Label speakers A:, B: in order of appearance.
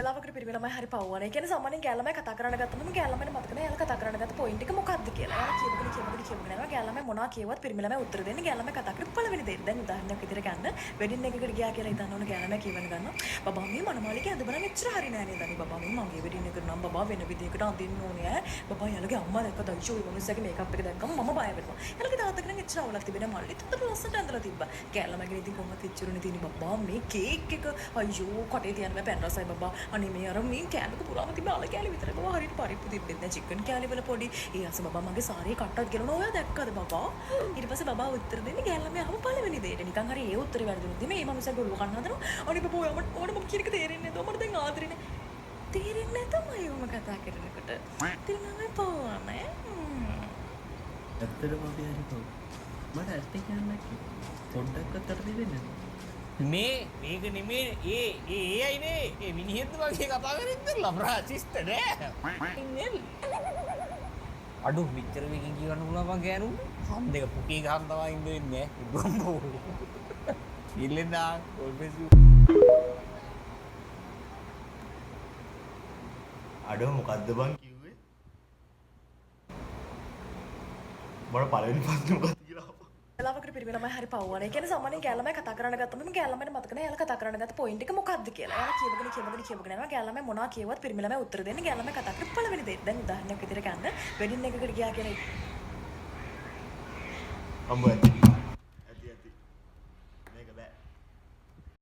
A: වෙලාවකට පිරිමිලමයි හරි පවුවන. ඒ කියන්නේ සාමාන්‍යයෙන් ගෑල්ලමයි කතා කරන්න ගත්තම ගෑල්ලමනේ මතක නැහැ එයාලා කතා කරන්න ගත්ත පොයින්ට් එක මොකක්ද කියලා. එයාලා කියවගෙන යනවා ගෑල්ලමයි මොනවා කියවත් පිරිමිලමයි උත්තර දෙන්නේ ගෑල්ලමයි කතා කරපු පළවෙනි දේ. දැන් උදාහරණයක් විදිහට ගන්න වෙඩින් එකකට ගියා කියලා හිතන්න ඕන ගෑල්ලමයි කියවන ගන්නවා. බබා මේ මනමාලිකේ අද බලන්න එච්චර හරි නෑ නේද? අනේ බබා මේ මගේ වෙඩින් එකට නම් බබා වෙන විදිහකට අඳින්න ඕනේ ඈ. බබා යාළුවගේ අම්මා දැක්ක දයිෂෝ ඒ මිනිස්සගේ මේකප් එක දැක්කම මම බය වෙනවා. යාළුවගේ තාත්තගේ නම් එච්චර අවුලක් තිබෙන්නේ මල්ලි. තුතර ලස්සට ඇඳලා තිබ්බා. ගෑල්ලමගේ ඉතින් කොහොමද එච්චරනේ තියෙන්නේ බබා මේ කේක් එක අයියෝ කටේ තියන්න බෑ පැන් රසයි බබා. අනේ මේ අර මේ කෑමක පුරාම තිබ්බ අල කෑලි විතරයි බබා හරියට පරිප්පු තිබ්බෙත් නෑ චිකන් කෑලි වල පොඩි ඒ අස බබා මගේ සාරියේ කට්ටක් ගෙලනවා ඔයා දැක්කද බබා ඊට පස්සේ බබා උත්තර දෙන්නේ ගෑල්ලම යහම පළවෙනි දෙයට නිකන් හරි ඒ උත්තරේ වැරදුනොත් මේ මනුස්සයා ගොල්ලෝ කන්න හදනවා අනේ බබා ඔයා මට කියන එක තේරෙන්නේ නැද්ද මට දැන් ආදරේ නෑ තේරෙන්නේ නැතමයි ඔම කතා කරනකොට තිරනමයි පවන්නේ
B: ඇත්තටම අපි හරි පව් මට ඇත්ත කියන්න පොඩ්ඩක්වත් අත දෙන්නේ
C: මේක නෙමේ ඒ අයිනේ ඒ මිනිහෙත් වගේ කතා කරද්දී ලබරා සිස්ට නෑ ඉන්නේ අඩු මෙච්චර මේකෙන් කියවන්න පුළුවන් මං ගෑනුන් හම් දෙක පුකේ ගහන් තමයි ඉඳ වෙන්නේ ගොම්බෝ ඉල්ලෙන්දා ඔල්පෙසු
D: අඩෝ මොකද්ද බං කිව්වේ මට පළවෙනි ප්‍රශ්නේ මොකක්ද කියලා
A: වෙලාවකට පිරිමිලමයි හරි පවුවන. ඒ කියන්නේ සාමාන්‍යයෙන් ගෑල්ලමයි කතා කරන්න ගත්තම ගෑල්ලමනේ මතක නැහැ එයාලා කතා කරන්න ගත්ත පොයින්ට් එක මොකක්ද කියලා. එයාලා කියවගෙන යනවා ගෑල්ලමයි මොනවා කියවත් පිරිමිලමයි උත්තර දෙන්නේ ගෑල්ලමයි කතා කරපු පළවෙනි දේ. දැන් උදාහරණයක් විදිහට ගන්න වෙඩින් එකකට ගියා කියලා
D: අම්බෝ